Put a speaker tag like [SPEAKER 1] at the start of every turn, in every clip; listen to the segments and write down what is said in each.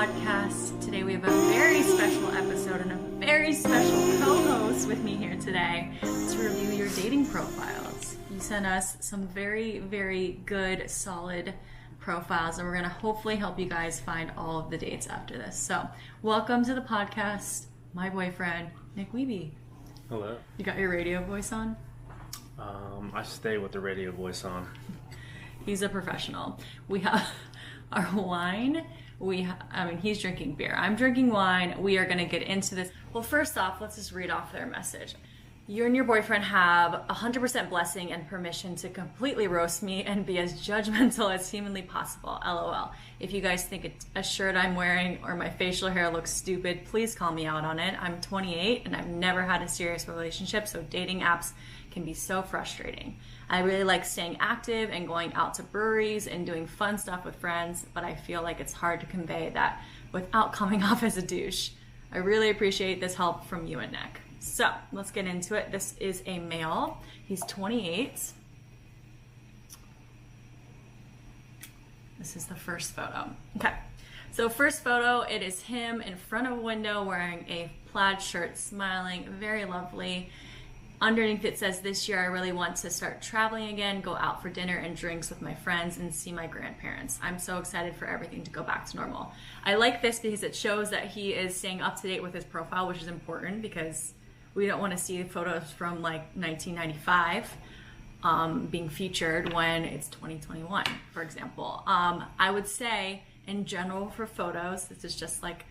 [SPEAKER 1] podcast. Today we have a very special episode and a very special co-host with me here today to review your dating profiles. You sent us some very, very good, solid profiles, and we're going to hopefully help you guys find all of the dates after this. So, welcome to the podcast, my boyfriend, Nick Wiebe.
[SPEAKER 2] Hello.
[SPEAKER 1] You got your radio voice on?
[SPEAKER 2] I stay with the radio voice on.
[SPEAKER 1] He's a professional. We have our wine. He's drinking beer. I'm drinking wine. We are going to get into this. Well, first off, let's just read off their message. You and your boyfriend have 100% blessing and permission to completely roast me and be as judgmental as humanly possible. LOL. If you guys think a shirt I'm wearing or my facial hair looks stupid, please call me out on it. I'm 28 and I've never had a serious relationship, so dating apps can be so frustrating. I really like staying active and going out to breweries and doing fun stuff with friends, but I feel like it's hard to convey that without coming off as a douche. I really appreciate this help from you and Nick. So let's get into it. This is a male. He's 28. This is the first photo. Okay. So first photo, it is him in front of a window wearing a plaid shirt, smiling, very lovely. Underneath it says, this year I really want to start traveling again, go out for dinner and drinks with my friends and see my grandparents. I'm so excited for everything to go back to normal. I like this because it shows that he is staying up to date with his profile, which is important because we don't want to see photos from like 1995 being featured when it's 2021, for example. I would say in general for photos, this is just like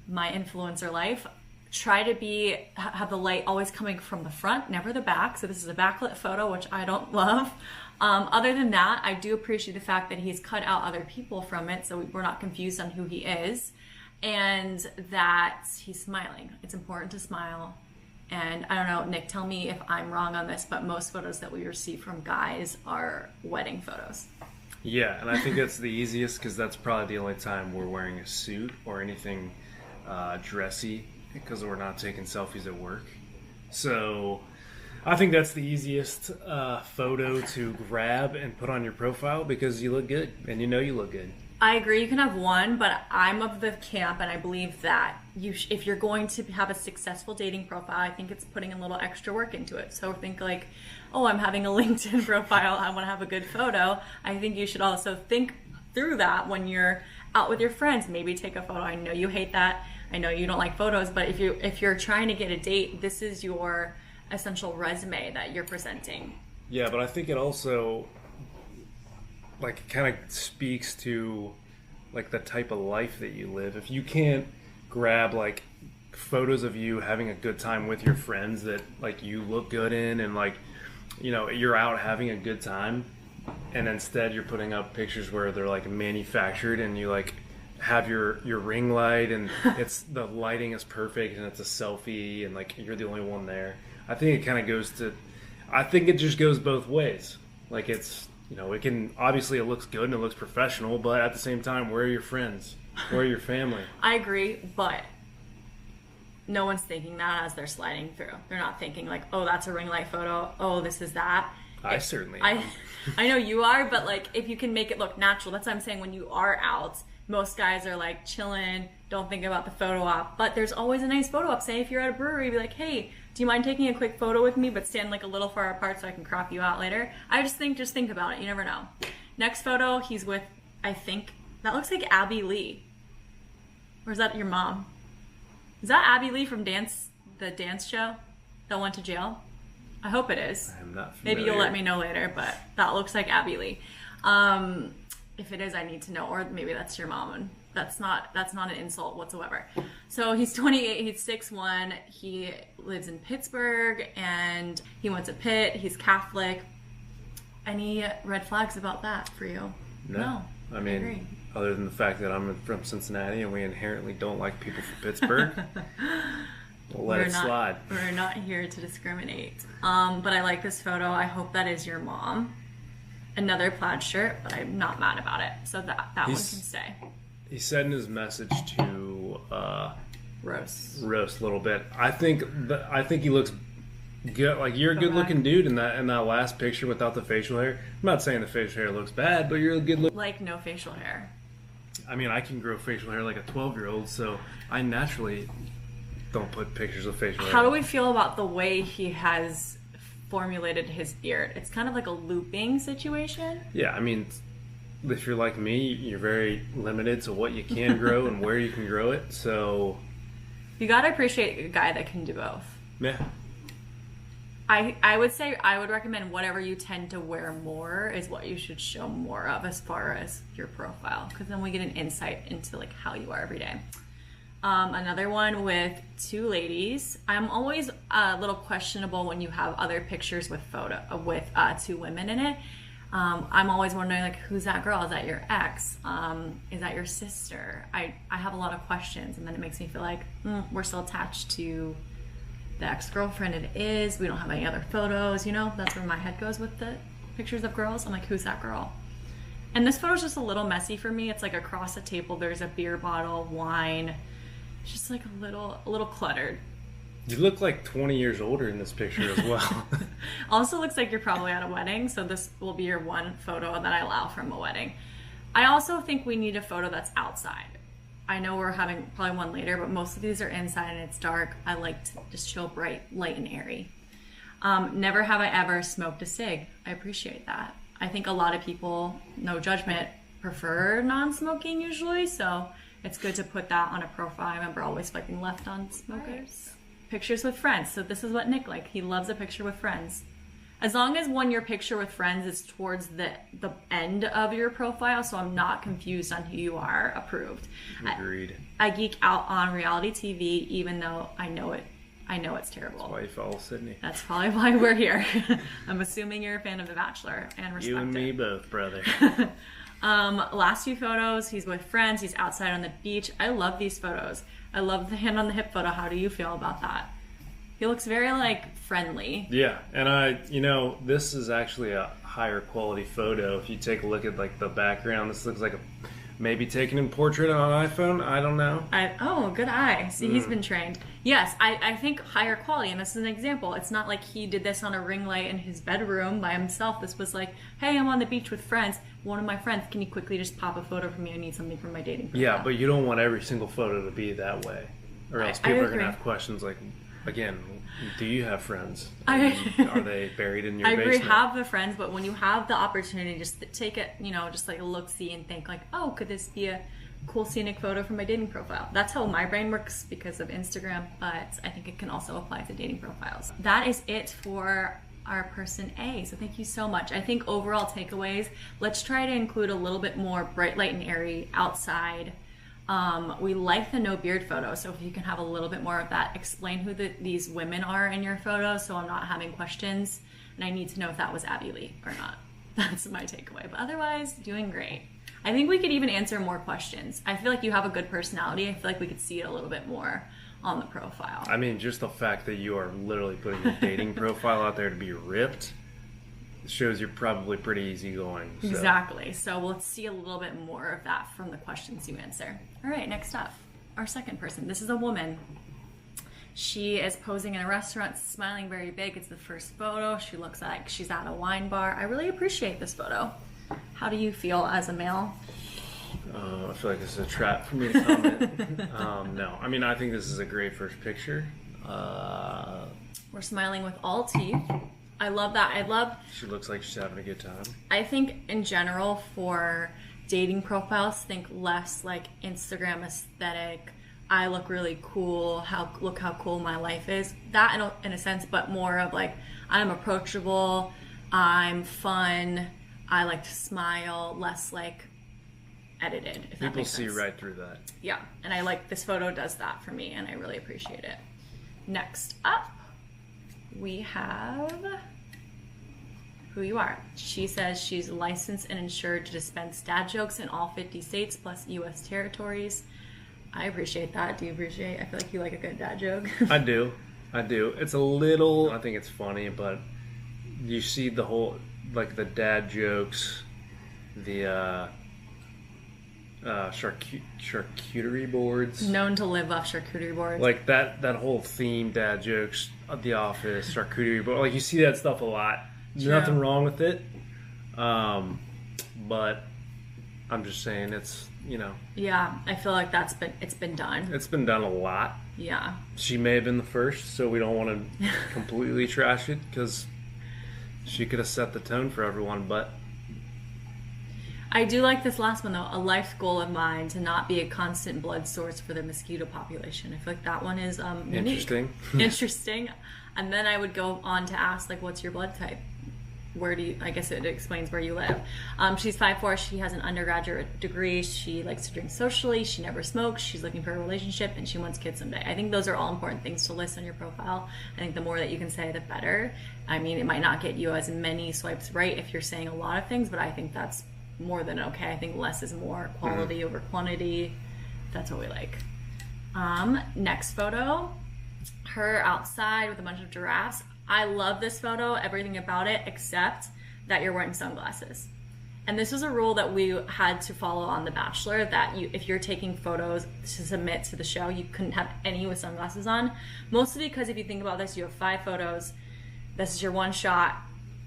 [SPEAKER 1] my influencer life, try to have the light always coming from the front, never the back. So this is a backlit photo, which I don't love. Other than that, I do appreciate the fact that he's cut out other people from it, so we're not confused on who he is, and that he's smiling. It's important to smile. And I don't know, Nick, tell me if I'm wrong on this, but most photos that we receive from guys are wedding photos.
[SPEAKER 2] Yeah, and I think that's the easiest because that's probably the only time we're wearing a suit or anything dressy, because we're not taking selfies at work. So I think that's the easiest photo to grab and put on your profile because you look good and you know you look good.
[SPEAKER 1] I agree, you can have one, but I'm of the camp and I believe that if you're going to have a successful dating profile, I think it's putting a little extra work into it. So think like, oh, I'm having a LinkedIn profile, I want to have a good photo. I think you should also think through that when you're out with your friends. Maybe take a photo. I know you hate that. I know you don't like photos, but if you're trying to get a date, this is your essential resume that you're presenting.
[SPEAKER 2] Yeah, but I think it also kind of speaks to like the type of life that you live. If you can't grab like photos of you having a good time with your friends that like you look good in, and like, you know, you're out having a good time, and instead you're putting up pictures where they're like manufactured and you like have your ring light and it's the lighting is perfect and it's a selfie and like you're the only one there. I think it just goes both ways. Like it's, you know, it looks good and it looks professional, but at the same time, where are your friends? Where are your family?
[SPEAKER 1] I agree, but no one's thinking that as they're sliding through. They're not thinking like, oh, that's a ring light photo. Oh, this is that.
[SPEAKER 2] I certainly am.
[SPEAKER 1] I know you are, but like if you can make it look natural, that's what I'm saying. When you are out, most guys are like chilling, don't think about the photo op, but there's always a nice photo op. Say if you're at a brewery, be like, hey, do you mind taking a quick photo with me, but stand like a little far apart so I can crop you out later? I just think about it. You never know. Next photo, he's with, I think, that looks like Abby Lee. Or is that your mom? Is that Abby Lee from the dance show that went to jail? I hope it is.
[SPEAKER 2] I'm not familiar.
[SPEAKER 1] Maybe you'll let me know later, but that looks like Abby Lee. If it is, I need to know, or maybe that's your mom, and that's not an insult whatsoever. So he's 28, he's 6'1", he lives in Pittsburgh, and he went to Pitt, he's Catholic. Any red flags about that for you?
[SPEAKER 2] No. I mean, agree. Other than the fact that I'm from Cincinnati and we inherently don't like people from Pittsburgh, we'll let it slide.
[SPEAKER 1] We're not here to discriminate. But I like this photo. I hope that is your mom. Another plaid shirt, but I'm not mad about it. So that one can stay.
[SPEAKER 2] He said in his message to
[SPEAKER 1] roast
[SPEAKER 2] a little bit. I think he looks good. Like you're a good looking dude in that last picture without the facial hair. I'm not saying the facial hair looks bad, but you're a good look.
[SPEAKER 1] Like no facial hair.
[SPEAKER 2] I mean, I can grow facial hair like a 12-year-old, so I naturally don't put pictures of facial hair.
[SPEAKER 1] How do we feel about the way he has formulated his beard? It's kind of like a looping situation.
[SPEAKER 2] Yeah, I mean, if you're like me, you're very limited to what you can grow and where you can grow it, so...
[SPEAKER 1] You gotta appreciate a guy that can do both.
[SPEAKER 2] Yeah.
[SPEAKER 1] I would say I would recommend whatever you tend to wear more is what you should show more of as far as your profile, because then we get an insight into like how you are every day. Another one with two ladies. I'm always a little questionable when you have other pictures with two women in it. I'm always wondering, like, who's that girl? Is that your ex? Is that your sister? I have a lot of questions, and then it makes me feel like we're still attached to the ex-girlfriend. It is. We don't have any other photos, you know? That's where my head goes with the pictures of girls. I'm like, who's that girl? And this photo's just a little messy for me. It's like across the table, there's a beer bottle, wine. It's just like a little cluttered.
[SPEAKER 2] You look like 20 years older in this picture as well.
[SPEAKER 1] Also looks like you're probably at a wedding, so this will be your one photo that I allow from a wedding. I also think we need a photo that's outside. I know we're having probably one later, but most of these are inside and it's dark. I like to just show bright, light, and airy. Never have I ever smoked a cig. I appreciate that. I think a lot of people, no judgment, prefer non-smoking usually, so it's good to put that on a profile. I remember always swiping left on smokers. Pictures with friends. So this is what Nick likes. He loves a picture with friends. As long as when your picture with friends is towards the end of your profile, so I'm not confused on who you are, approved.
[SPEAKER 2] Agreed.
[SPEAKER 1] I geek out on reality TV, even though I know it's terrible.
[SPEAKER 2] That's why you follow Sydney.
[SPEAKER 1] That's probably why we're here. I'm assuming you're a fan of The Bachelor and respect
[SPEAKER 2] You and me
[SPEAKER 1] it.
[SPEAKER 2] both, brother.
[SPEAKER 1] Last few photos, he's with friends, he's outside on the beach. I love these photos. I love the hand on the hip photo. How do you feel about that? He looks very like friendly.
[SPEAKER 2] Yeah, and this is actually a higher quality photo. If you take a look at like the background, this looks like maybe taken in portrait on an iPhone. I don't know.
[SPEAKER 1] Oh, good eye. See, he's been trained. Yes, I think higher quality, and this is an example. It's not like he did this on a ring light in his bedroom by himself. This was like, hey, I'm on the beach with friends. One of my friends, can you quickly just pop a photo for me? I need something for my dating profile.
[SPEAKER 2] Yeah, but you don't want every single photo to be that way, or else people are going to have questions like, again, do you have friends? Are they buried in your basement?
[SPEAKER 1] I agree, have the friends, but when you have the opportunity, just take it, just like a look-see and think like, oh, could this be a cool scenic photo for my dating profile? That's how my brain works because of Instagram, but I think it can also apply to dating profiles. That is it for our person A. So thank you so much. I think overall takeaways, let's try to include a little bit more bright, light, and airy outside. We like the no beard photo, so if you can have a little bit more of that, explain who these women are in your photo so I'm not having questions, and I need to know if that was Abby Lee or not. That's my takeaway. But otherwise, doing great. I think we could even answer more questions. I feel like you have a good personality. I feel like we could see it a little bit more on the profile.
[SPEAKER 2] I mean, just the fact that you are literally putting your dating profile out there to be ripped shows you're probably pretty easygoing. So.
[SPEAKER 1] Exactly. So we'll see a little bit more of that from the questions you answer. All right, next up, our second person. This is a woman. She is posing in a restaurant, smiling very big. It's the first photo. She looks like she's at a wine bar. I really appreciate this photo. How do you feel as a male?
[SPEAKER 2] I feel like this is a trap for me to comment. No, I mean, I think this is a great first picture.
[SPEAKER 1] We're smiling with all teeth. I love that.
[SPEAKER 2] She looks like she's having a good time.
[SPEAKER 1] I think in general for dating profiles, think less like Instagram aesthetic. I look really cool. Look how cool my life is. That in a sense, but more of like I'm approachable. I'm fun. I like to smile. Less like edited. If that makes sense.
[SPEAKER 2] People see right through that.
[SPEAKER 1] Yeah, and I like this photo does that for me, and I really appreciate it. Next up, we have who you are. She says she's licensed and insured to dispense dad jokes in all 50 states plus U.S. territories. I appreciate that. Do you appreciate? I feel like you like a good dad joke.
[SPEAKER 2] I do. It's a little. I think it's funny, but you see the whole like the dad jokes, the charcuterie boards.
[SPEAKER 1] Known to live off charcuterie boards.
[SPEAKER 2] Like that whole theme, dad jokes, The Office, charcuterie board. Like you see that stuff a lot. There's nothing wrong with it, but I'm just saying it's, you know.
[SPEAKER 1] Yeah, I feel like it's been done.
[SPEAKER 2] It's been done a lot.
[SPEAKER 1] Yeah.
[SPEAKER 2] She may have been the first, so we don't want to completely trash it, because she could have set the tone for everyone, but...
[SPEAKER 1] I do like this last one, though. A life goal of mine to not be a constant blood source for the mosquito population. I feel like that one is
[SPEAKER 2] interesting.
[SPEAKER 1] Interesting. And then I would go on to ask, like, what's your blood type? I guess it explains where you live. She's 5'4", she has an undergraduate degree, she likes to drink socially, she never smokes, she's looking for a relationship, and she wants kids someday. I think those are all important things to list on your profile. I think the more that you can say, the better. I mean, it might not get you as many swipes right if you're saying a lot of things, but I think that's more than okay. I think less is more, quality over quantity. That's what we like. Next photo, her outside with a bunch of giraffes. I love this photo, everything about it, except that you're wearing sunglasses. And this was a rule that we had to follow on The Bachelor, that if you're taking photos to submit to the show, you couldn't have any with sunglasses on. Mostly because if you think about this, you have 5 photos. This is your one shot.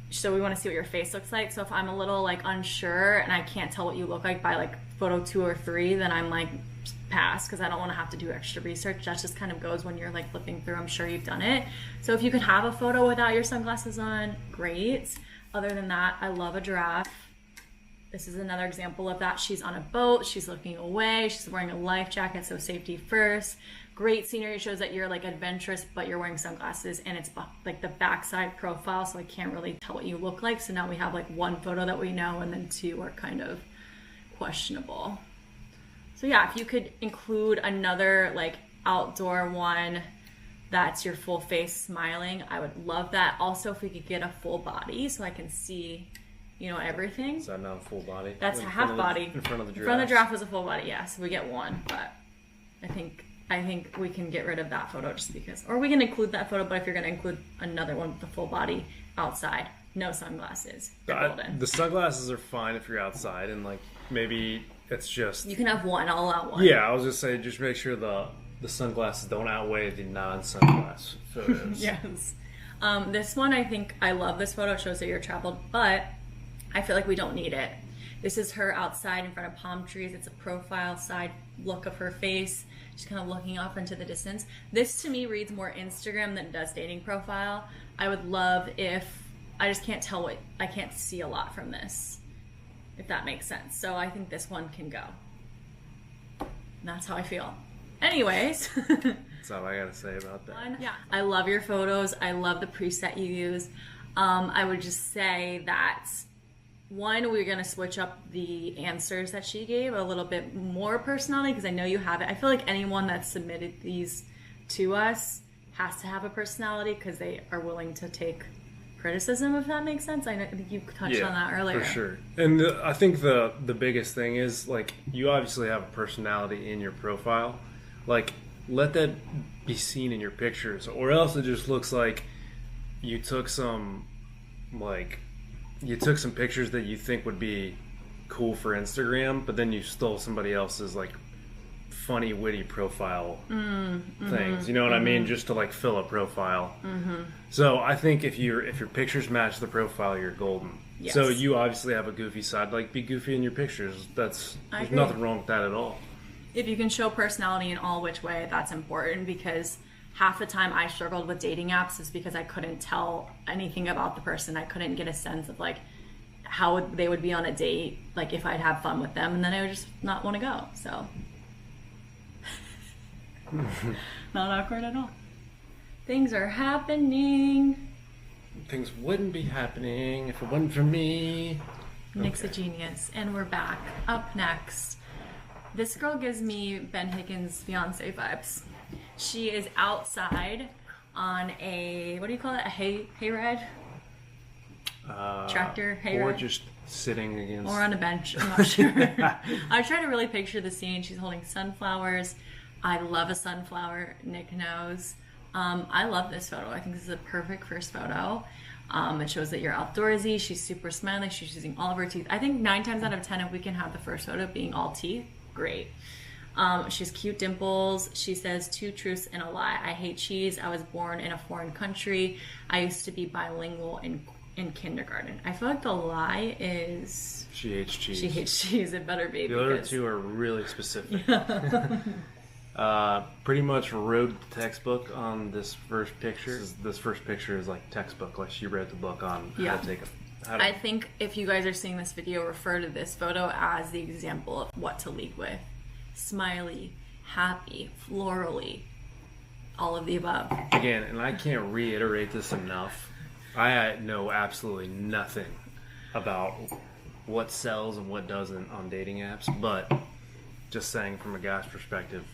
[SPEAKER 1] So we want to see what your face looks like. So if I'm a little like unsure and I can't tell what you look like by like photo 2 or 3, then I'm like pass, because I don't want to have to do extra research. That just kind of goes when you're like flipping through. I'm sure you've done it. So if you could have a photo without your sunglasses on, great. Other than that, I love a giraffe. This is another example of that. She's on a boat, she's looking away, she's wearing a life jacket, so safety first. Great scenery. It shows that you're like adventurous, but you're wearing sunglasses, and it's like the backside profile, so I can't really tell what you look like. So now we have like 1 photo that we know, and then 2 are kind of questionable. So yeah, if you could include another like outdoor one that's your full face smiling, I would love that. Also, if we could get a full body so I can see, you know, everything.
[SPEAKER 2] Is that not a full body?
[SPEAKER 1] That's a half body.
[SPEAKER 2] In front of the giraffe.
[SPEAKER 1] In front of the giraffe was a full body, yeah. So we get 1, but I think we can get rid of that photo just because, or we can include that photo, but if you're going to include another one with the full body outside, no sunglasses, you're golden.
[SPEAKER 2] The sunglasses are fine if you're outside, and like maybe it's just...
[SPEAKER 1] You can have 1, I'll allow 1.
[SPEAKER 2] Yeah, I was just saying, just make sure the sunglasses don't outweigh the non-sunglass photos.
[SPEAKER 1] Yes. This one, I think I love this photo. It shows that you're traveled, but I feel like we don't need it. This is her outside in front of palm trees. It's a profile side look of her face. She's kind of looking off into the distance. This to me reads more Instagram than it does dating profile. I would love if, I just can't tell I can't see a lot from this, if that makes sense. So I think this one can go. And that's how I feel. Anyways.
[SPEAKER 2] That's all I gotta say about that.
[SPEAKER 1] Yeah. I love your photos. I love the preset you use. I would just say that, one, we're going to switch up the answers that she gave, a little bit more personality, because I know you have it. I feel like anyone that submitted these to us has to have a personality, because they are willing to take criticism, if that makes sense. I think you touched on that earlier.
[SPEAKER 2] For sure. And I think the biggest thing is, like, you obviously have a personality in your profile. Like, let that be seen in your pictures, or else it just looks like you took some pictures that you think would be cool for Instagram, but then you stole somebody else's like funny, witty profile things. You know what I mean? Just to like fill a profile. So I think if your pictures match the profile, you're golden. Yes. So you obviously have a goofy side. Like, be goofy in your pictures. There's nothing wrong with that at all.
[SPEAKER 1] If you can show personality in all which way, that's important, because half the time I struggled with dating apps is because I couldn't tell anything about the person. I couldn't get a sense of like how they would be on a date, like if I'd have fun with them, and then I would just not want to go. So not awkward at all. Things are happening.
[SPEAKER 2] Things wouldn't be happening if it wasn't for me.
[SPEAKER 1] Nick's a genius, and we're back. Up next, this girl gives me Ben Higgins' fiance vibes. She is outside on a, what do you call it? A hayride? Tractor, hayride?
[SPEAKER 2] Or just sitting against...
[SPEAKER 1] Or on a bench, I'm not sure. I try to really picture the scene. She's holding sunflowers. I love a sunflower, Nick knows. I love this photo. I think this is a perfect first photo. It shows that you're outdoorsy. She's super smiley. She's using all of her teeth. I think 9 times out of 10, if we can have the first photo being all teeth, great. She has cute dimples. She says 2 truths and a lie. I hate cheese. I was born in a foreign country. I used to be bilingual in kindergarten. I feel like the lie is
[SPEAKER 2] She hates cheese.
[SPEAKER 1] She hates cheese. It better be.
[SPEAKER 2] The other two are really specific. Pretty much wrote the textbook on this first picture. This first picture is like textbook. Like she read the book on how to take a...
[SPEAKER 1] I think if you guys are seeing this video, refer to this photo as the example of what to lead with. Smiley, happy, florally, all of the above.
[SPEAKER 2] Again, and I can't reiterate this enough. I know absolutely nothing about what sells and what doesn't on dating apps, but just saying from a guy's perspective,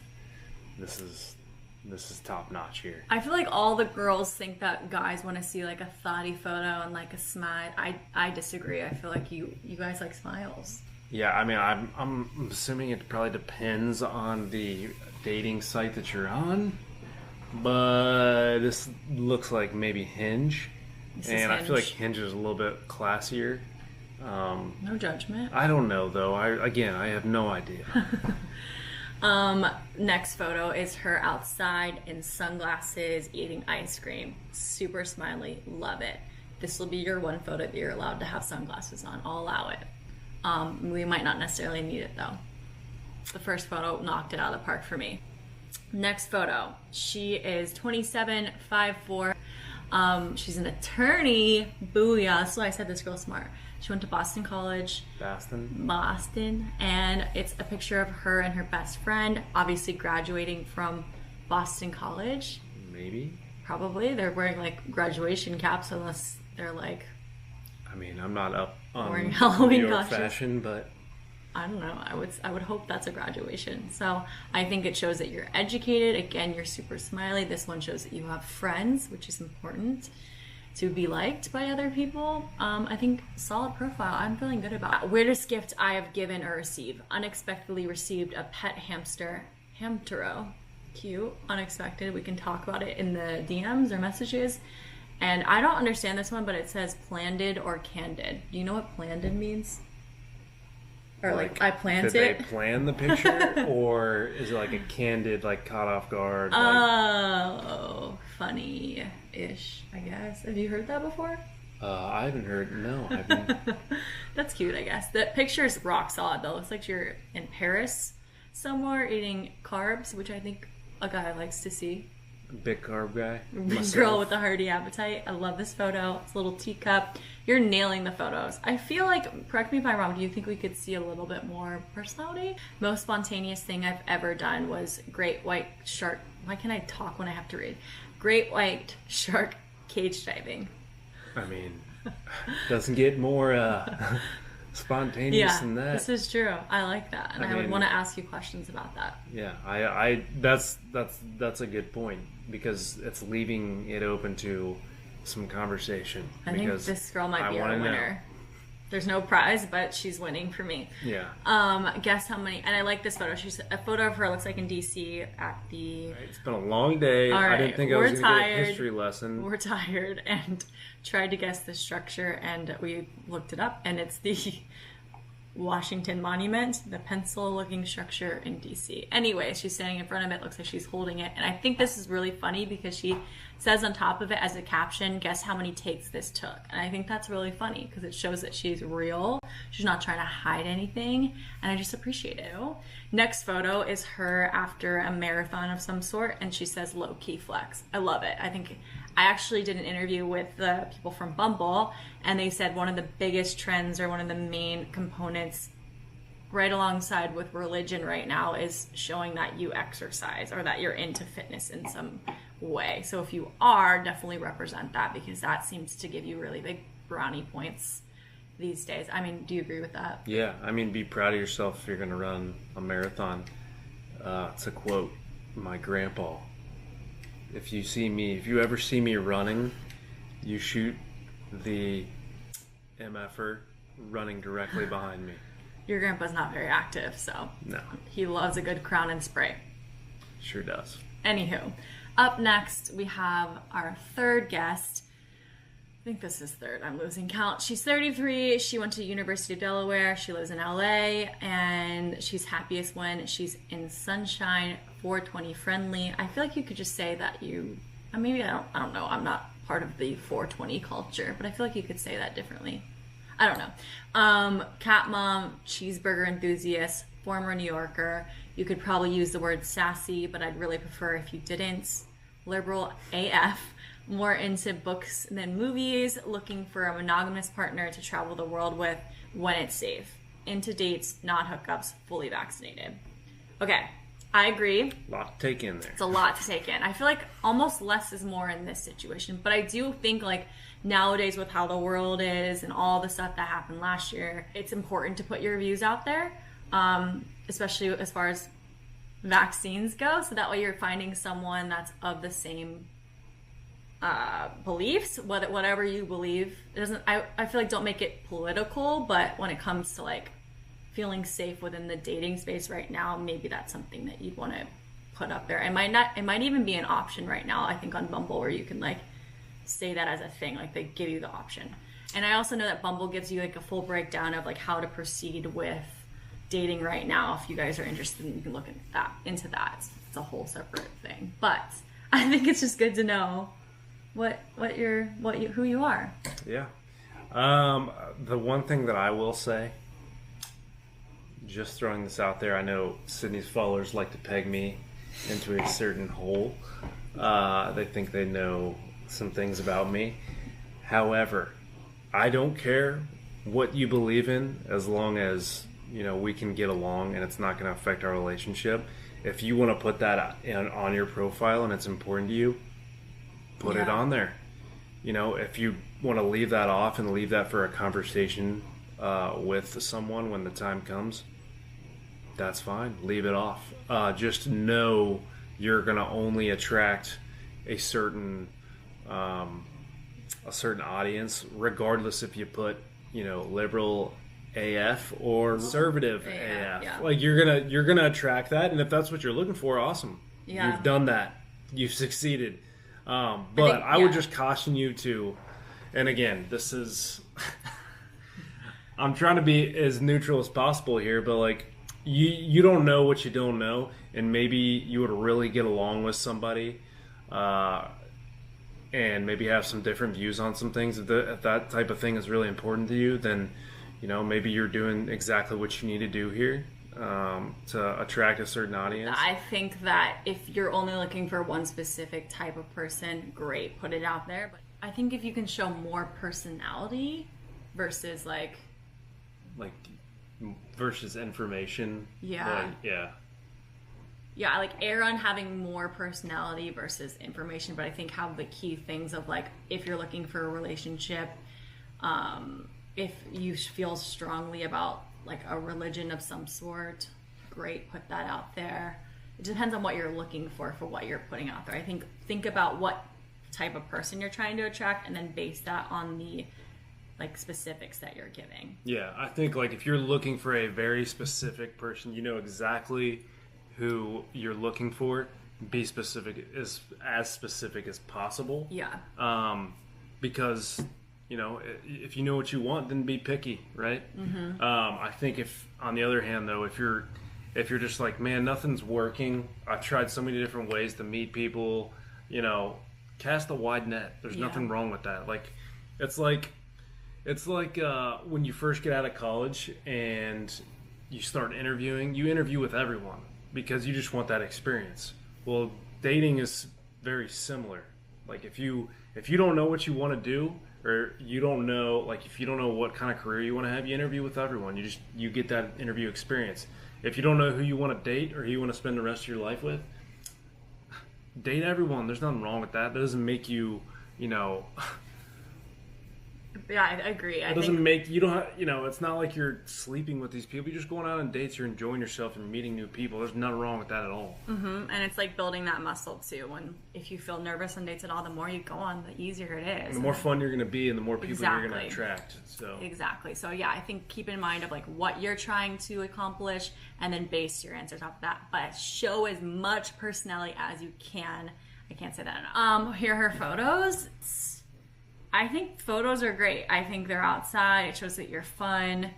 [SPEAKER 2] this is top notch here. I
[SPEAKER 1] feel like all the girls think that guys want to see like a thoughty photo and like a smile. I disagree. I feel like you guys like smiles.
[SPEAKER 2] Yeah, I mean, I'm assuming it probably depends on the dating site that you're on, but this looks like maybe Hinge, and I feel like Hinge is a little bit classier.
[SPEAKER 1] No judgment.
[SPEAKER 2] I don't know though. I have no idea.
[SPEAKER 1] Next photo is her outside in sunglasses eating ice cream. Super smiley. Love it. This will be your one photo that you're allowed to have sunglasses on. I'll allow it. We might not necessarily need it though. The first photo knocked it out of the park for me. Next photo. She is 27, 5'4". She's an attorney. Booyah. That's why I said this girl's smart. She went to Boston College. Boston. And it's a picture of her and her best friend, obviously graduating from Boston College.
[SPEAKER 2] Maybe.
[SPEAKER 1] Probably. They're wearing like graduation caps unless they're like...
[SPEAKER 2] I mean, I'm not up on
[SPEAKER 1] wearing Halloween
[SPEAKER 2] New York
[SPEAKER 1] costumes.
[SPEAKER 2] fashion, but...
[SPEAKER 1] I don't know. I would hope that's a graduation. So I think it shows that you're educated. Again, you're super smiley. This one shows that you have friends, which is important to be liked by other people. I think solid profile. I'm feeling good about it. Weirdest gift I have given or received. Unexpectedly received a pet hamster, Hamtaro. Cute, unexpected. We can talk about it in the DMs or messages. And I don't understand this one, but it says planted or candid. Do you know what planted means? Or like I planned it.
[SPEAKER 2] Did they plan the picture, or is it like a candid, like caught off guard?
[SPEAKER 1] Oh, funny-ish, I guess. Have you heard that before?
[SPEAKER 2] I haven't heard. No, I haven't.
[SPEAKER 1] That's cute, I guess. The picture is rock solid though. It looks like you're in Paris somewhere eating carbs, which I think a guy likes to see.
[SPEAKER 2] Big carb guy.
[SPEAKER 1] Big girl with a hearty appetite. I love this photo. It's a little teacup. You're nailing the photos. I feel like, correct me if I'm wrong, do you think we could see a little bit more personality? Most spontaneous thing I've ever done was great white shark. Why can't I talk when I have to read? Great white shark cage diving.
[SPEAKER 2] I mean, doesn't get more spontaneous than that.
[SPEAKER 1] This is true. I like that, and I would want to ask you questions about that.
[SPEAKER 2] Yeah, that's a good point, because it's leaving it open to some conversation.
[SPEAKER 1] I think this girl might be our winner. There's no prize, but she's winning for me.
[SPEAKER 2] Yeah.
[SPEAKER 1] Guess how many? And I like this photo. She's a photo of her looks like in DC at the.
[SPEAKER 2] It's been a long day.
[SPEAKER 1] All right,
[SPEAKER 2] I didn't think I was going to get a history lesson.
[SPEAKER 1] We're tired and tried to guess the structure, and we looked it up, and it's the Washington Monument, the pencil-looking structure in DC. Anyway, she's standing in front of it. Looks like she's holding it, and I think this is really funny because she says on top of it as a caption, "Guess how many takes this took?" And I think that's really funny because it shows that she's real. She's not trying to hide anything, and I just appreciate it. Next photo is her after a marathon of some sort, and she says low-key flex. I love it. I actually did an interview with the people from Bumble, and they said one of the biggest trends or one of the main components right alongside with religion right now is showing that you exercise or that you're into fitness in some way. So if you are, definitely represent that, because that seems to give you really big brownie points these days. I mean, do you agree with that?
[SPEAKER 2] Yeah, I mean, be proud of yourself if you're going to run a marathon. To quote my grandpa, if you ever see me running, you shoot the MFer running directly behind me.
[SPEAKER 1] Your grandpa's not very active, so
[SPEAKER 2] no.
[SPEAKER 1] He loves a good crown and spray.
[SPEAKER 2] Sure does.
[SPEAKER 1] Anywho, up next we have our third guest. I think this is third. I'm losing count. She's 33. She went to University of Delaware. She lives in LA, and she's happiest when she's in sunshine, 420 friendly. I feel like you could just say that maybe I don't know. I'm not part of the 420 culture, but I feel like you could say that differently. I don't know. Cat mom, cheeseburger enthusiast, former New Yorker. You could probably use the word sassy, but I'd really prefer if you didn't. Liberal AF, more into books than movies, looking for a monogamous partner to travel the world with when it's safe. Into dates, not hookups, fully vaccinated. Okay, I agree.
[SPEAKER 2] A lot to take in there.
[SPEAKER 1] It's a lot to take in. I feel like almost less is more in this situation, but I do think like nowadays with how the world is and all the stuff that happened last year, it's important to put your views out there, especially as far as vaccines go, so that way you're finding someone that's of the same beliefs, whatever you believe. It doesn't. I feel like don't make it political, but when it comes to like feeling safe within the dating space right now, maybe that's something that you'd want to put up there. It might even be an option right now, I think, on Bumble, where you can like say that as a thing, like they give you the option. And I also know that Bumble gives you like a full breakdown of like how to proceed with dating right now. If you guys are interested, you can look into that. It's a whole separate thing, but I think it's just good to know who you are.
[SPEAKER 2] Yeah. The one thing that I will say, just throwing this out there, I know Sydney's followers like to peg me into a certain hole. They think they know some things about me. However, I don't care what you believe in as long as, you know, we can get along and it's not going to affect our relationship. If you want to put that on your profile and it's important to you, put it on there. You know, if you want to leave that off and leave that for a conversation with someone when the time comes, that's fine. Leave it off. Just know you're going to only attract a certain audience, regardless if you put, you know, liberal AF or conservative AF.
[SPEAKER 1] Yeah.
[SPEAKER 2] Like you're gonna attract that, and if that's what you're looking for, awesome.
[SPEAKER 1] Yeah.
[SPEAKER 2] You've done that. You've succeeded. But I would just caution you to, and again, this is I'm trying to be as neutral as possible here, but like you don't know what you don't know, and maybe you would really get along with somebody and maybe have some different views on some things. If that type of thing is really important to you, then, you know, maybe you're doing exactly what you need to do here to attract a certain audience.
[SPEAKER 1] I think that if you're only looking for one specific type of person, great, put it out there. But I think if you can show more personality versus like
[SPEAKER 2] versus information.
[SPEAKER 1] Yeah. Yeah, like err on having more personality versus information, but I think have the key things of like, if you're looking for a relationship, if you feel strongly about like a religion of some sort, great, put that out there. It depends on what you're looking for what you're putting out there. I think about what type of person you're trying to attract and then base that on the like specifics that you're giving. Yeah,
[SPEAKER 2] I think like if you're looking for a very specific person, you know exactly who you're looking for, be specific, as specific as possible.
[SPEAKER 1] Yeah.
[SPEAKER 2] Because, you know, if you know what you want, then be picky, right? Mm-hmm. I think if, on the other hand, though, if you're just like, man, nothing's working, I've tried so many different ways to meet people, you know, cast a wide net. There's nothing wrong with that. Like, it's like when you first get out of college and you start interviewing, you interview with everyone, because you just want that experience. Well, dating is very similar. Like if you don't know what you want to do, or you don't know, like if you don't know what kind of career you want to have, you interview with everyone. You get that interview experience. If you don't know who you want to date or who you want to spend the rest of your life with, date everyone. There's nothing wrong with that. That doesn't make you, you know.
[SPEAKER 1] Yeah, I agree.
[SPEAKER 2] It doesn't make you don't have, you know, it's not like you're sleeping with these people. You're just going out on dates. You're enjoying yourself and meeting new people. There's nothing wrong with that at all.
[SPEAKER 1] Mm-hmm. And it's like building that muscle too. If you feel nervous on dates at all, the more you go on, the easier it is.
[SPEAKER 2] And the more fun you're going to be, and the more people you're going to attract. So
[SPEAKER 1] exactly. So yeah, I think keep in mind of like what you're trying to accomplish, and then base your answers off of that. But show as much personality as you can. I can't say that enough. Here are her photos. I think photos are great. I think they're outside. It shows that you're fun.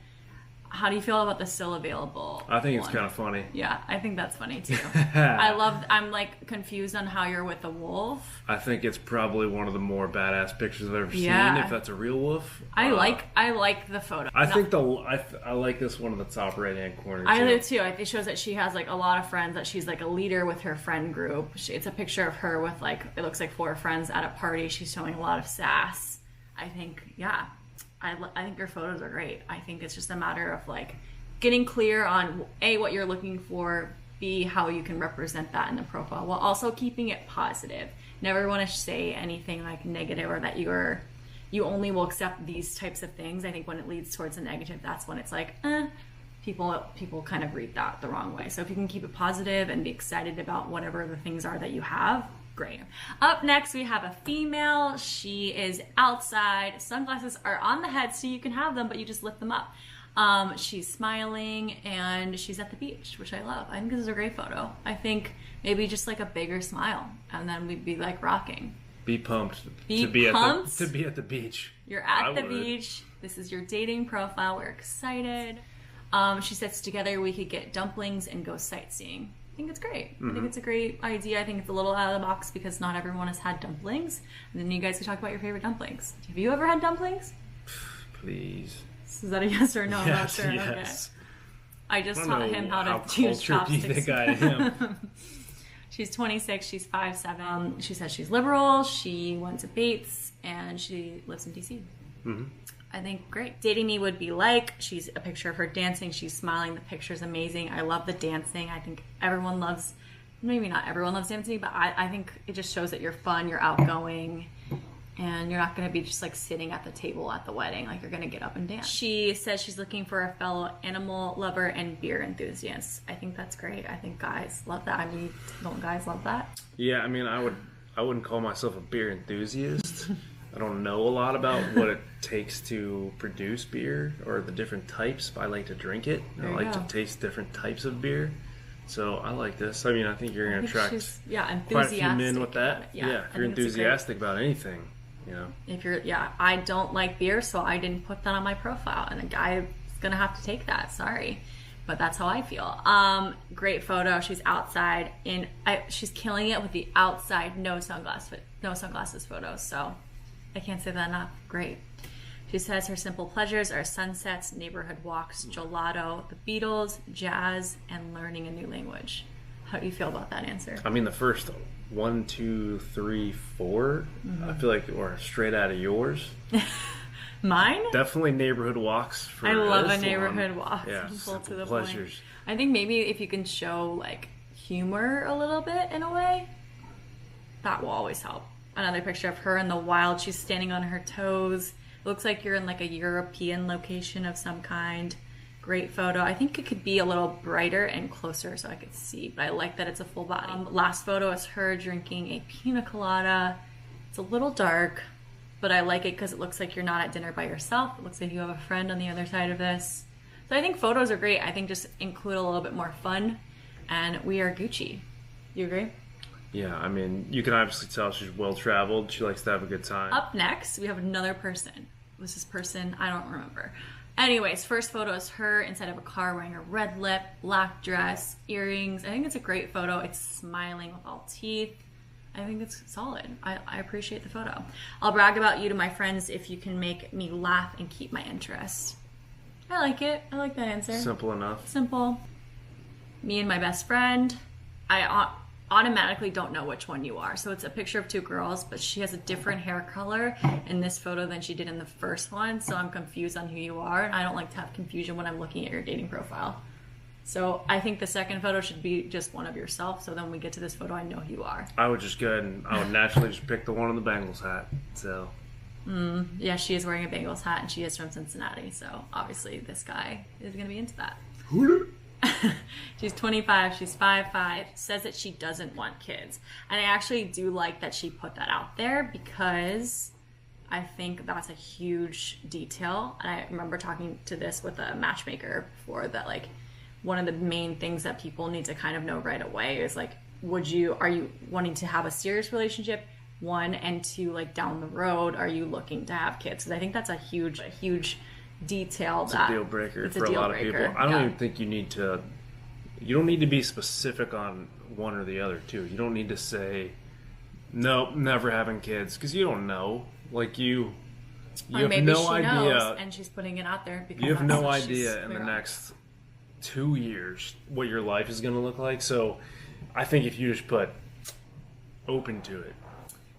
[SPEAKER 1] How do you feel about the still available
[SPEAKER 2] I think it's
[SPEAKER 1] one?
[SPEAKER 2] kind of funny.
[SPEAKER 1] Yeah, I think that's funny too. I'm like confused on how you're with the wolf.
[SPEAKER 2] I think it's probably one of the more badass pictures I've ever seen, if that's a real wolf.
[SPEAKER 1] I like the photo.
[SPEAKER 2] I think I like this one in the top right hand corner too.
[SPEAKER 1] I do too. It shows that she has like a lot of friends, that she's like a leader with her friend group. It's a picture of her with like, it looks like 4 friends at a party. She's showing a lot of sass. I think, I think your photos are great. I think it's just a matter of like getting clear on A, what you're looking for, B, how you can represent that in the profile, while also keeping it positive. Never want to say anything like negative, or that you only will accept these types of things. I think when it leads towards a negative, that's when it's like, people kind of read that the wrong way. So if you can keep it positive and be excited about whatever the things are that you have, great. Up next, we have a female. She is outside. Sunglasses are on the head, so you can have them, but you just lift them up. She's smiling, and she's at the beach, which I love. I think this is a great photo. I think maybe just like a bigger smile, and then we'd be like rocking.
[SPEAKER 2] Be pumped.
[SPEAKER 1] Be pumped
[SPEAKER 2] to be at the beach.
[SPEAKER 1] You're at the beach. This is your dating profile. We're excited. She says together we could get dumplings and go sightseeing. I think it's great. I think it's a great idea. I think it's a little out of the box because not everyone has had dumplings. And then you guys can talk about your favorite dumplings. Have you ever had dumplings?
[SPEAKER 2] Please.
[SPEAKER 1] Is that a yes or no?
[SPEAKER 2] Yes,
[SPEAKER 1] I'm not sure.
[SPEAKER 2] yes.
[SPEAKER 1] Okay. I just taught him how to use
[SPEAKER 2] chopsticks. Do you think I am?
[SPEAKER 1] She's 26. She's 5'7". She says she's liberal. She went to Bates, and she lives in DC. Mm-hmm. I think great. Dating me would be like, she's a picture of her dancing. She's smiling. The picture's amazing. I love the dancing. I think everyone loves, maybe not everyone loves dancing, but I think it just shows that you're fun, you're outgoing, and you're not going to be just like sitting at the table at the wedding. Like, you're going to get up and dance. She says she's looking for a fellow animal lover and beer enthusiast. I think that's great. I think guys love that. I mean, don't guys love that?
[SPEAKER 2] Yeah, I mean, I wouldn't call myself a beer enthusiast. I don't know a lot about what it takes to produce beer or the different types, but I like to drink it. I like to taste different types of beer. So I like this. I mean, I think you're going to attract quite a few men with that. Yeah, if you're enthusiastic about anything, you know.
[SPEAKER 1] If you're, I don't like beer, so I didn't put that on my profile. And a guy is going to have to take that. Sorry. But that's how I feel. Great photo. She's outside. She's killing it with the outside, no sunglasses photos. So I can't say that enough. Great. She says her simple pleasures are sunsets, neighborhood walks, gelato, the Beatles, jazz, and learning a new language. How do you feel about that answer?
[SPEAKER 2] I mean, the first 1, 2, 3, 4, I feel like were straight out of yours.
[SPEAKER 1] Mine?
[SPEAKER 2] Definitely neighborhood walks.
[SPEAKER 1] I love a neighborhood walk.
[SPEAKER 2] Yeah,
[SPEAKER 1] simple to the
[SPEAKER 2] pleasures.
[SPEAKER 1] Point. I think maybe if you can show like humor a little bit in a way, that will always help. Another picture of her in the wild. She's standing on her toes. It looks like you're in like a European location of some kind. Great photo. I think it could be a little brighter and closer so I could see, but I like that it's a full body. Last photo is her drinking a pina colada. It's a little dark, but I like it because it looks like you're not at dinner by yourself. It looks like you have a friend on the other side of this. So I think photos are great. I think just include a little bit more fun, and we are Gucci. You agree?
[SPEAKER 2] Yeah, I mean, you can obviously tell she's well-traveled. She likes to have a good time.
[SPEAKER 1] Up next, we have another person. Who's this person? I don't remember. Anyways, first photo is her inside of a car wearing a red lip, black dress, earrings. I think it's a great photo. It's smiling with all teeth. I think it's solid. I appreciate the photo. I'll brag about you to my friends if you can make me laugh and keep my interest. I like it. I like that answer.
[SPEAKER 2] Simple enough.
[SPEAKER 1] Simple. Me and my best friend. I automatically don't know which one you are. So it's a picture of 2 girls, but she has a different hair color in this photo than she did in the first one. So I'm confused on who you are. And I don't like to have confusion when I'm looking at your dating profile. So I think the second photo should be just one of yourself. So then when we get to this photo, I know who you are.
[SPEAKER 2] I would just go ahead and I would naturally just pick the one in the Bengals hat. So.
[SPEAKER 1] Yeah, she is wearing a Bengals hat and she is from Cincinnati. So obviously this guy is going to be into that. She's 25, she's 5'5", says that she doesn't want kids. And I actually do like that she put that out there because I think that's a huge detail. And I remember talking to this with a matchmaker before that, like, one of the main things that people need to kind of know right away is like, are you wanting to have a serious relationship? 1, and 2, like down the road, are you looking to have kids? Because I think that's a huge detail
[SPEAKER 2] It's
[SPEAKER 1] that
[SPEAKER 2] a deal breaker
[SPEAKER 1] it's a
[SPEAKER 2] for a
[SPEAKER 1] deal
[SPEAKER 2] lot
[SPEAKER 1] breaker.
[SPEAKER 2] of people. I don't even think you don't need to be specific on one or the other too. You don't need to say, nope, never having kids, because you don't know. Like you
[SPEAKER 1] or
[SPEAKER 2] have
[SPEAKER 1] maybe
[SPEAKER 2] no
[SPEAKER 1] she
[SPEAKER 2] idea.
[SPEAKER 1] knows and she's putting it out there because
[SPEAKER 2] You have
[SPEAKER 1] that's
[SPEAKER 2] no
[SPEAKER 1] what she's
[SPEAKER 2] idea in the
[SPEAKER 1] clear on.
[SPEAKER 2] next 2 years what your life is going to look like. So I think if you just put open to it.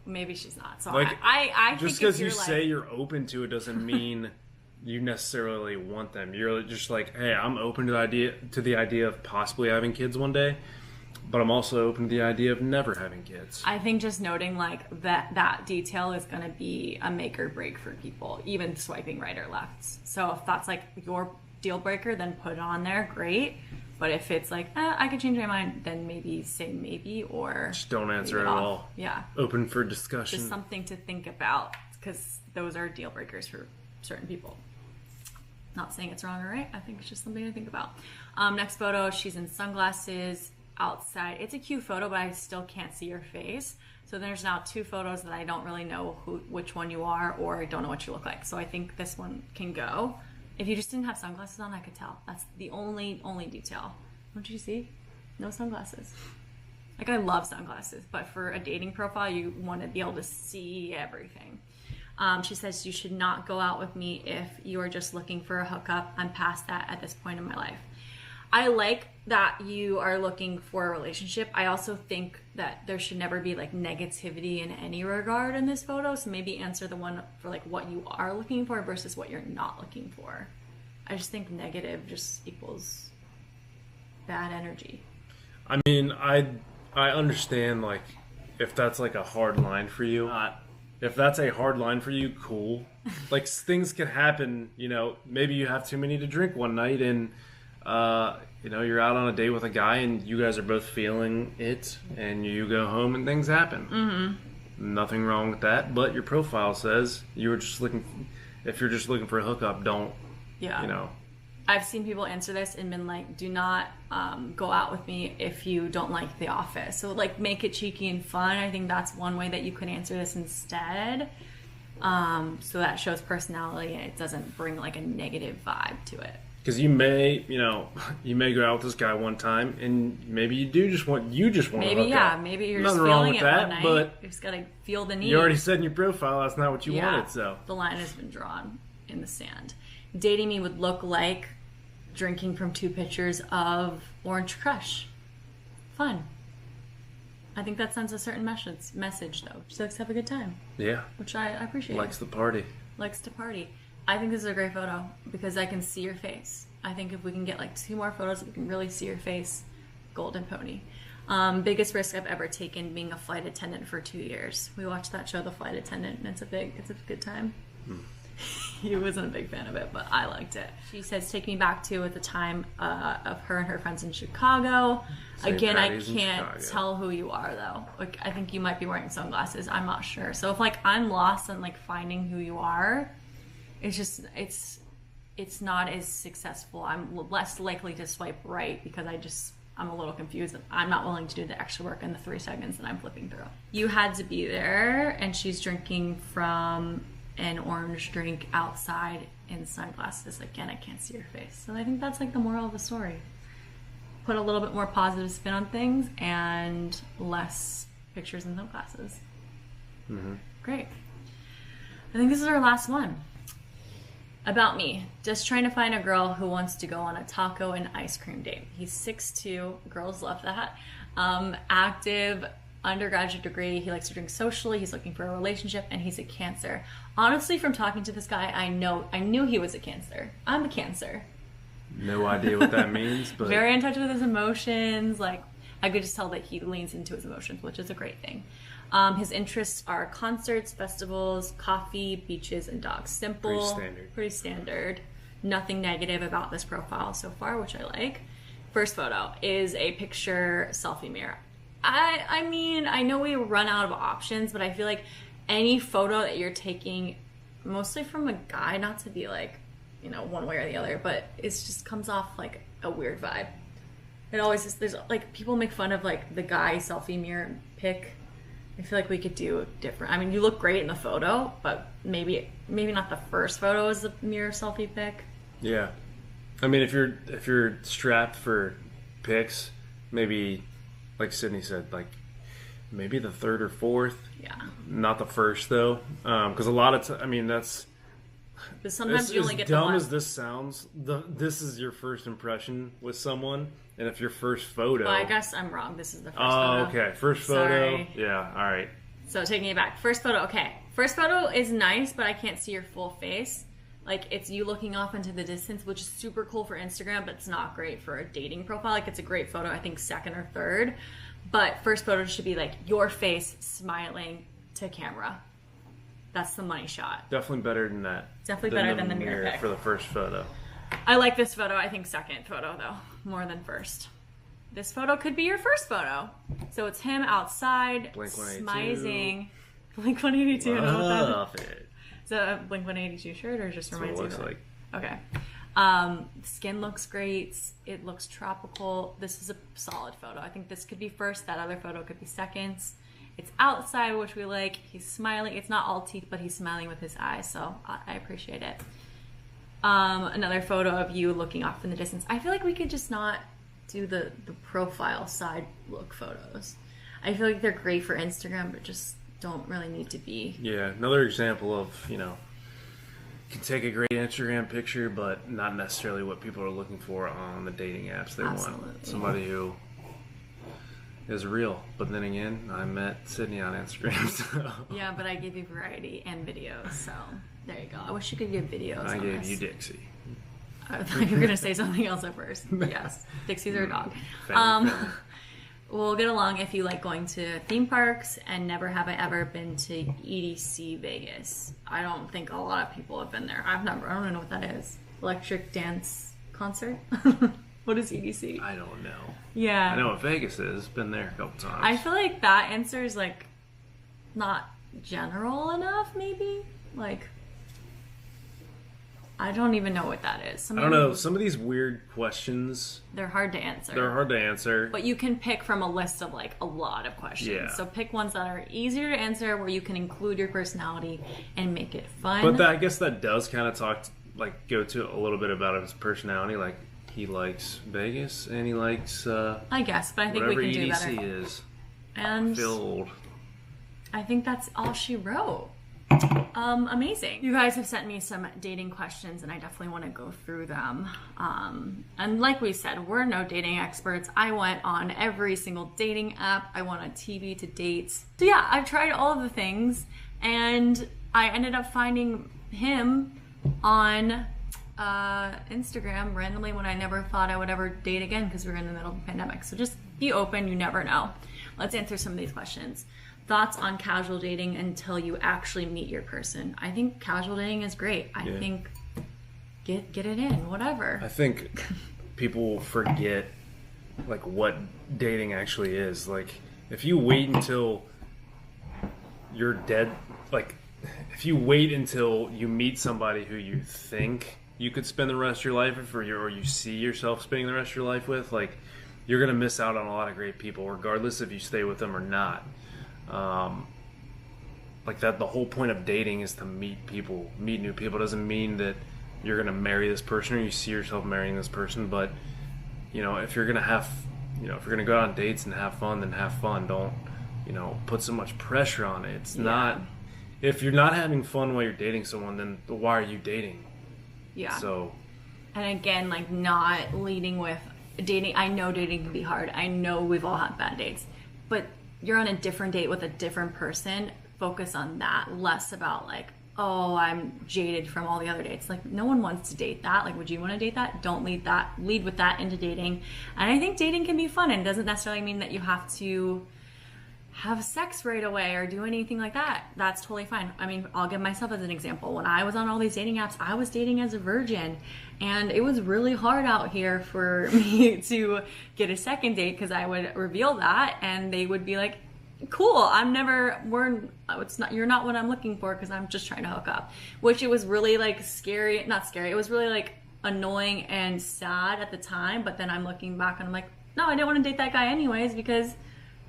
[SPEAKER 1] Maybe she's not. So
[SPEAKER 2] Like,
[SPEAKER 1] I think
[SPEAKER 2] just because you
[SPEAKER 1] like,
[SPEAKER 2] say you're open to it doesn't mean you necessarily want them. You're just like, hey, I'm open to the idea of possibly having kids one day, but I'm also open to the idea of never having kids.
[SPEAKER 1] I think just noting like that detail is going to be a make or break for people, even swiping right or left. So if that's like your deal breaker, then put it on there. Great. But if it's like, I could change my mind, then maybe say maybe or
[SPEAKER 2] Just don't answer
[SPEAKER 1] leave
[SPEAKER 2] at
[SPEAKER 1] it off.
[SPEAKER 2] all.
[SPEAKER 1] Yeah.
[SPEAKER 2] Open for discussion.
[SPEAKER 1] Just something to think about because those are deal breakers for certain people. Not saying it's wrong or right. I think it's just something to think about. Next photo, she's in sunglasses outside. It's a cute photo, but I still can't see your face. So there's now 2 photos that I don't really know which one you are, or I don't know what you look like. So I think this one can go. If you just didn't have sunglasses on, I could tell. That's the only detail. What you see? No sunglasses. Like, I love sunglasses, but for a dating profile, you want to be able to see everything. She says, you should not go out with me if you are just looking for a hookup. I'm past that at this point in my life. I like that you are looking for a relationship. I also think that there should never be like negativity in any regard in this photo. So maybe answer the one for like what you are looking for versus what you're not looking for. I just think negative just equals bad energy.
[SPEAKER 2] I mean, I understand, like, if that's like a hard line for you. If that's a hard line for you, cool. Like, things can happen, you know, maybe you have too many to drink one night and, you know, you're out on a date with a guy and you guys are both feeling it and you go home and things happen. Mm-hmm. Nothing wrong with that, but your profile says if you're just looking for a hookup, don't, you know.
[SPEAKER 1] I've seen people answer this and been like, do not go out with me if you don't like The Office. So, like, make it cheeky and fun. I think that's one way that you could answer this instead. So that shows personality and it doesn't bring, like, a negative vibe to it.
[SPEAKER 2] Because you may go out with this guy one time and maybe you just want to hook up.
[SPEAKER 1] Maybe you're
[SPEAKER 2] Nothing
[SPEAKER 1] just
[SPEAKER 2] wrong
[SPEAKER 1] feeling
[SPEAKER 2] with
[SPEAKER 1] it
[SPEAKER 2] that,
[SPEAKER 1] one night.
[SPEAKER 2] but
[SPEAKER 1] You just got to feel the need.
[SPEAKER 2] you already said in your profile that's not what you wanted, so.
[SPEAKER 1] The line has been drawn in the sand. Dating me would look like drinking from 2 pitchers of Orange Crush. Fun. I think that sends a certain message though. She likes to have a good time.
[SPEAKER 2] Yeah.
[SPEAKER 1] Which I appreciate.
[SPEAKER 2] Likes the party.
[SPEAKER 1] Likes to party. I think this is a great photo because I can see your face. I think if we can get like 2 more photos, we can really see your face. Golden pony. Biggest risk I've ever taken, being a flight attendant for 2 years. We watched that show, The Flight Attendant, and it's a good time. He wasn't a big fan of it, but I liked it. She says, take me back to at the time of her and her friends in Chicago.
[SPEAKER 2] St.
[SPEAKER 1] Again,
[SPEAKER 2] Patty's
[SPEAKER 1] I can't tell who you are though. Like, I think you might be wearing sunglasses. I'm not sure. So if like I'm lost in like finding who you are, it's just it's not as successful. I'm less likely to swipe right because I'm a little confused. I'm not willing to do the extra work in the 3 seconds that I'm flipping through. You had to be there, and she's drinking from an orange drink outside in sunglasses. Again, I can't see your face. So I think that's like the moral of the story. Put a little bit more positive spin on things and less pictures in sunglasses.
[SPEAKER 2] Mm-hmm.
[SPEAKER 1] Great. I think this is our last one. About me. Just trying to find a girl who wants to go on a taco and ice cream date. He's 6'2". Girls love that. Active, undergraduate degree. He likes to drink socially. He's looking for a relationship, and he's a Cancer. Honestly, from talking to this guy, I knew he was a Cancer. I'm a Cancer.
[SPEAKER 2] No idea what that means, but
[SPEAKER 1] Very in touch with his emotions. Like, I could just tell that he leans into his emotions, which is a great thing. His interests are concerts, festivals, coffee, beaches, and dogs. Simple, pretty standard. Nothing negative about this profile so far, which I like. First photo is a picture selfie mirror. I mean, I know we run out of options, but I feel like any photo that you're taking, mostly from a guy, not to be like, you know, one way or the other, but it just comes off like a weird vibe. It always is. There's like, people make fun of like the guy selfie mirror pic, I feel like we could do different. I mean, you look great in the photo, but maybe not the first photo is the mirror selfie pic.
[SPEAKER 2] Yeah. I mean, if you're strapped for pics, maybe, like Sydney said, like maybe the third or fourth.
[SPEAKER 1] Yeah.
[SPEAKER 2] Not the first though, because a lot of I mean that's.
[SPEAKER 1] But sometimes you only get
[SPEAKER 2] the one. As dumb
[SPEAKER 1] one.
[SPEAKER 2] as this sounds, this is your first impression with someone, and if your first photo.
[SPEAKER 1] Well, I guess I'm wrong. This is the first
[SPEAKER 2] photo.
[SPEAKER 1] photo.
[SPEAKER 2] Okay. First photo.
[SPEAKER 1] Sorry.
[SPEAKER 2] Yeah. All right.
[SPEAKER 1] So taking it back. First photo. Okay. First photo is nice, but I can't see your full face. Like, it's you looking off into the distance, which is super cool for Instagram, but it's not great for a dating profile. Like, it's a great photo, I think, second or third. But first photo should be, like, your face smiling to camera. That's the money shot.
[SPEAKER 2] Definitely better than that.
[SPEAKER 1] Definitely better than the mirror pic.
[SPEAKER 2] For the first photo.
[SPEAKER 1] I like this photo. I think second photo, though, more than first. This photo could be your first photo. So it's him outside, smizing. Blink-182.
[SPEAKER 2] Love it.
[SPEAKER 1] Is that a Blink-182 shirt or just reminds you?
[SPEAKER 2] That's what it looks
[SPEAKER 1] like. Okay. Skin looks great. It looks tropical. This is a solid photo. I think this could be first. That other photo could be seconds. It's outside, which we like. He's smiling. It's not all teeth, but he's smiling with his eyes, so I appreciate it. Another photo of you looking off in the distance. I feel like we could just not do the profile side look photos. I feel like they're great for Instagram, but just don't really need to be.
[SPEAKER 2] Yeah, another example of, you can take a great Instagram picture, but not necessarily what people are looking for on the dating apps. They want somebody who is real. But then again, I met Sydney on Instagram, so.
[SPEAKER 1] Yeah, but I gave you variety and videos, so there you go. I wish you could give videos.
[SPEAKER 2] I gave you Dixie.
[SPEAKER 1] I thought you were going to say something else at first. Yes, Dixie's our dog. We'll get along if you like going to theme parks, and never have I ever been to EDC Vegas. I don't think a lot of people have been there. I don't even know what that is. Electric Dance Concert? What is EDC?
[SPEAKER 2] I don't know.
[SPEAKER 1] Yeah.
[SPEAKER 2] I know what Vegas is. Been there a couple times.
[SPEAKER 1] I feel like that answer is like not general enough, maybe? Like, I don't even know what that is.
[SPEAKER 2] I don't know. Some of these weird questions,
[SPEAKER 1] they're hard to answer. But you can pick from a list of like a lot of questions.
[SPEAKER 2] Yeah.
[SPEAKER 1] So pick ones that are easier to answer, where you can include your personality and make it fun.
[SPEAKER 2] But I guess that does kind of go to a little bit about his personality. Like, he likes Vegas and he likes
[SPEAKER 1] I guess, but I think we can do better.
[SPEAKER 2] Whatever EDC is.
[SPEAKER 1] And
[SPEAKER 2] I feel old.
[SPEAKER 1] I think that's all she wrote. Amazing. You guys have sent me some dating questions, and I definitely want to go through them. And like we said, we're no dating experts. I went on every single dating app. I went on TV to dates. So yeah, I've tried all of the things, and I ended up finding him on Instagram randomly when I never thought I would ever date again, because we were in the middle of the pandemic. So just be open. You never know. Let's answer some of these questions. Thoughts on casual dating until you actually meet your person. I think casual dating is great. I think get it in, whatever.
[SPEAKER 2] I think people forget like what dating actually is. Like, if you wait until you're dead, like if you wait until you meet somebody who you think you could spend the rest of your life with, or you see yourself spending the rest of your life with, like, you're gonna miss out on a lot of great people, regardless if you stay with them or not. Like that, the whole point of dating is to meet new people. It doesn't mean that you're going to marry this person or you see yourself marrying this person, but if you're going to go on dates and have fun, then have fun. Don't, put so much pressure on it. It's not, if you're not having fun while you're dating someone, then why are you dating?
[SPEAKER 1] Yeah.
[SPEAKER 2] So,
[SPEAKER 1] and again, like, not leading with dating. I know dating can be hard. I know we've all had bad dates, but you're on a different date with a different person. Focus on that, less about like, oh, I'm jaded from all the other dates. Like, no one wants to date that. Like, would you want to date that? Don't lead with that into dating. And I think dating can be fun, and it doesn't necessarily mean that you have to have sex right away or do anything like that. That's totally fine. I mean, I'll give myself as an example. When I was on all these dating apps, I was dating as a virgin, and it was really hard out here for me to get a second date, because I would reveal that and they would be like, cool, you're not what I'm looking for, because I'm just trying to hook up. Which, it was really like it was really like annoying and sad at the time, but then I'm looking back and I'm like, no, I didn't want to date that guy anyways, because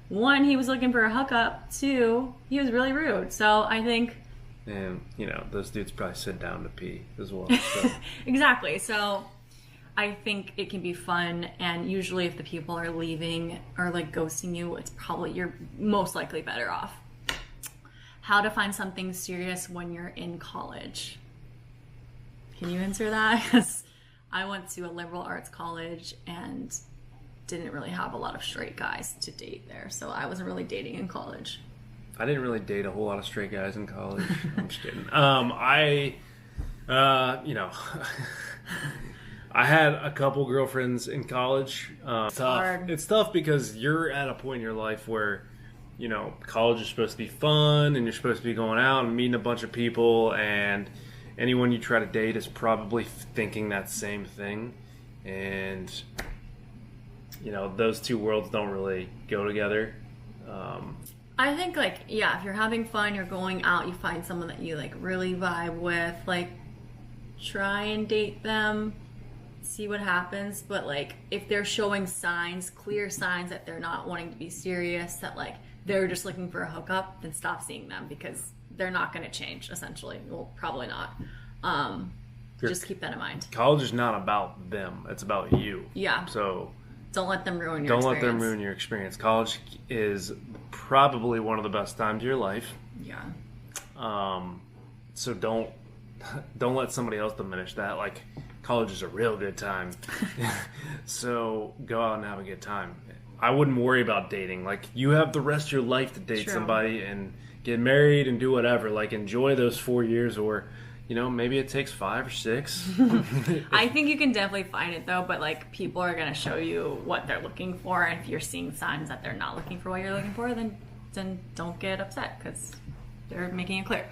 [SPEAKER 1] one, he was looking for a hookup. Two, he was really rude. So I think...
[SPEAKER 2] And, you know, those dudes probably sit down to pee as well. So.
[SPEAKER 1] Exactly. So I think it can be fun. And usually if the people are leaving or like ghosting you, it's probably, you're most likely better off. How to find something serious when you're in college. Can you answer that? Because I went to a liberal arts college and didn't really have a lot of straight guys to date there. So I wasn't really dating in college.
[SPEAKER 2] I didn't really date a whole lot of straight guys in college. I'm just kidding. I had a couple girlfriends in college. It's tough. It's tough because you're at a point in your life where, you know, college is supposed to be fun and you're supposed to be going out and meeting a bunch of people, and anyone you try to date is probably thinking that same thing. And, you know, those two worlds don't really go together.
[SPEAKER 1] I think, like, yeah, if you're having fun, you're going out, you find someone that you, like, really vibe with, like, try and date them, see what happens. But, like, if they're showing signs, clear signs that they're not wanting to be serious, that, like, they're just looking for a hookup, then stop seeing them, because they're not going to change, essentially. Well, probably not. Just keep that in mind.
[SPEAKER 2] College is not about them. It's about you.
[SPEAKER 1] Yeah.
[SPEAKER 2] So...
[SPEAKER 1] Don't let them ruin your experience.
[SPEAKER 2] Don't let them ruin your experience. College is probably one of the best times of your life.
[SPEAKER 1] Yeah.
[SPEAKER 2] So don't let somebody else diminish that. Like, college is a real good time. So go out and have a good time. I wouldn't worry about dating. Like, you have the rest of your life to date somebody and get married and do whatever. Like, enjoy those 4 years, or... You know, maybe it takes 5 or 6.
[SPEAKER 1] I think you can definitely find it, though, but, like, people are going to show you what they're looking for, and if you're seeing signs that they're not looking for what you're looking for, then don't get upset, because they're making it clear.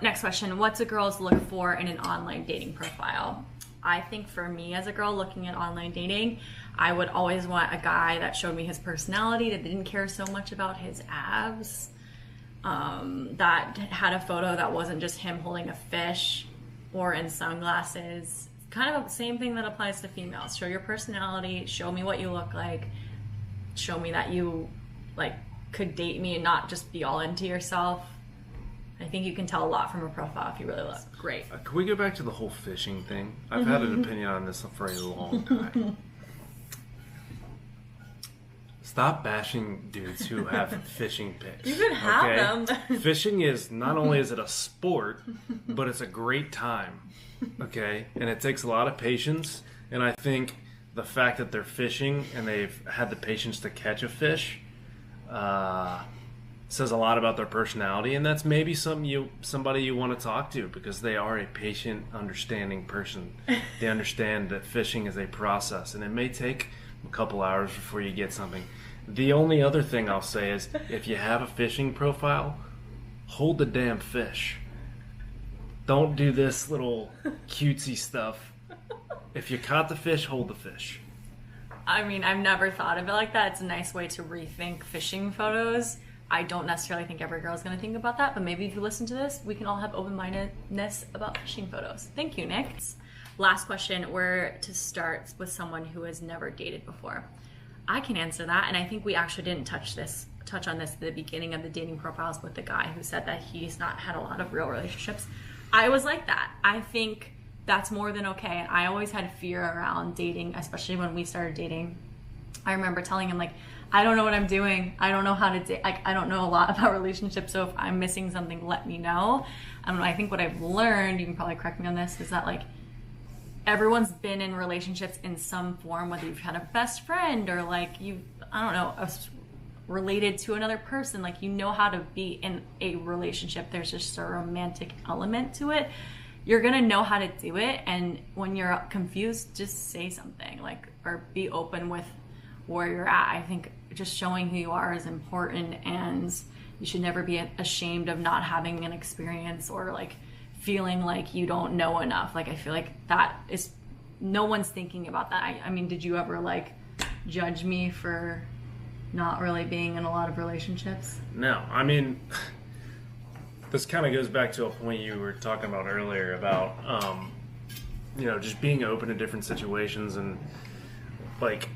[SPEAKER 1] Next question. What's a girl's look for in an online dating profile? I think for me as a girl looking at online dating, I would always want a guy that showed me his personality, that didn't care so much about his abs, that had a photo that wasn't just him holding a fish or in sunglasses. Kind of the same thing that applies to females. Show your personality, show me what you look like, show me that you like could date me and not just be all into yourself. I think you can tell a lot from a profile if you really look great.
[SPEAKER 2] Can we go back to the whole fishing thing? I've had an opinion on this for a long time. Stop bashing dudes who have fishing pics.
[SPEAKER 1] You can have them.
[SPEAKER 2] Fishing is, not only is it a sport, but it's a great time. Okay? And it takes a lot of patience. And I think the fact that they're fishing and they've had the patience to catch a fish says a lot about their personality. And that's maybe somebody you want to talk to, because they are a patient, understanding person. They understand that fishing is a process, and it may take a couple hours before you get something. The only other thing I'll say is, if you have a fishing profile, hold the damn fish. Don't do this little cutesy stuff. If you caught the fish, hold the fish.
[SPEAKER 1] I mean, I've never thought of it like that. It's a nice way to rethink fishing photos. I don't necessarily think every girl's going to think about that, but maybe if you listen to this, we can all have open-mindedness about fishing photos. Thank you, Nick. Last question, where to start with someone who has never dated before? I can answer that, and I think we actually didn't touch on this at the beginning of the dating profiles with the guy who said that he's not had a lot of real relationships. I was like that. I think that's more than okay. And I always had fear around dating, especially when we started dating. I remember telling him, like, I don't know what I'm doing. I don't know how to date. Like, I don't know a lot about relationships, so if I'm missing something, let me know. I think what I've learned, you can probably correct me on this, is that, like, everyone's been in relationships in some form, whether you've had a best friend or like related to another person, like, you know how to be in a relationship. There's just a romantic element to it. You're gonna know how to do it, and when you're confused, just say something, like, or be open with where you're at. I think just showing who you are is important, and you should never be ashamed of not having an experience or like feeling like you don't know enough. Like, I feel like that is, no one's thinking about that. I mean, did you ever like judge me for not really being in a lot of relationships?
[SPEAKER 2] No, I mean, this kind of goes back to a point you were talking about earlier about, just being open to different situations, and like,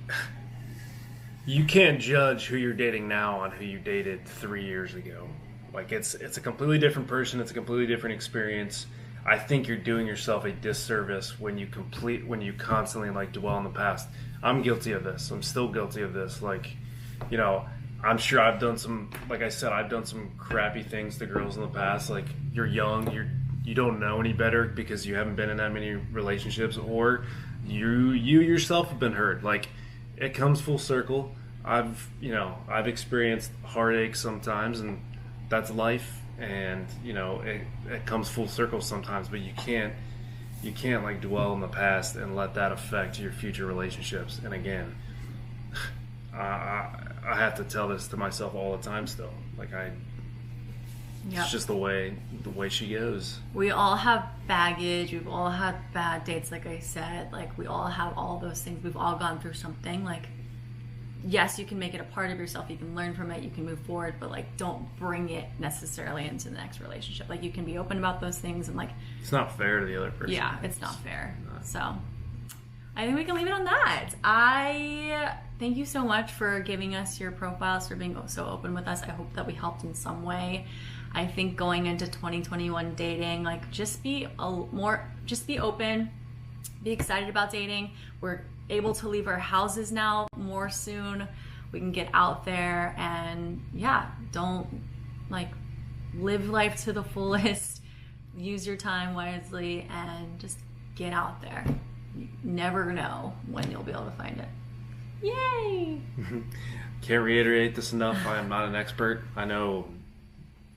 [SPEAKER 2] You can't judge who you're dating now on who you dated 3 years ago. Like it's a completely different person. It's a completely different experience. I think you're doing yourself a disservice when you constantly like dwell on the past. I'm guilty of this. I'm still guilty of this. Like, you know, I'm sure I've done some, like I said, I've done some crappy things to girls in the past. Like, you're young, you don't know any better because you haven't been in that many relationships, or you yourself have been hurt. Like, it comes full circle. I've experienced heartache sometimes, and that's life. And it comes full circle sometimes. But you can't like dwell in the past and let that affect your future relationships. And again, I have to tell this to myself all the time still. Like it's just the way she goes.
[SPEAKER 1] We all have baggage. We've all had bad dates, like I said. Like, we all have all those things. We've all gone through something. Like, yes, you can make it a part of yourself. You can learn from it. You can move forward. But, like, don't bring it necessarily into the next relationship. Like, you can be open about those things. And, like...
[SPEAKER 2] It's not fair to the other person.
[SPEAKER 1] Yeah, it's not fair. So, I think we can leave it on that. I thank you so much for giving us your profiles, for being so open with us. I hope that we helped in some way. I think going into 2021 dating, like, just be open, be excited about dating. We're able to leave our houses now more soon. We can get out there and don't live life to the fullest. Use your time wisely and just get out there. You never know when you'll be able to find it. Yay!
[SPEAKER 2] Can't reiterate this enough. I am not an expert. I know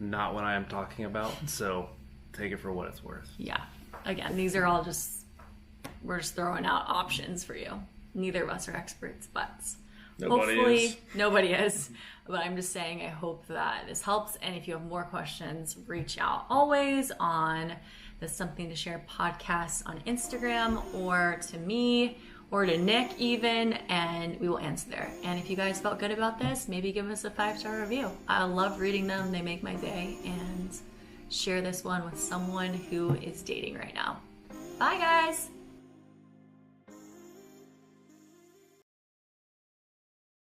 [SPEAKER 2] not what I am talking about, so take it for what it's worth.
[SPEAKER 1] Yeah. Again, these are all we're just throwing out options for you. Neither of us are experts, but hopefully nobody is. But I'm just saying, I hope that this helps. And if you have more questions, reach out always on the Something to Share podcast on Instagram, or to me, or to Nick even, and we will answer there. And if you guys felt good about this, maybe give us a 5-star review. I love reading them. They make my day. And share this one with someone who is dating right now. Bye, guys.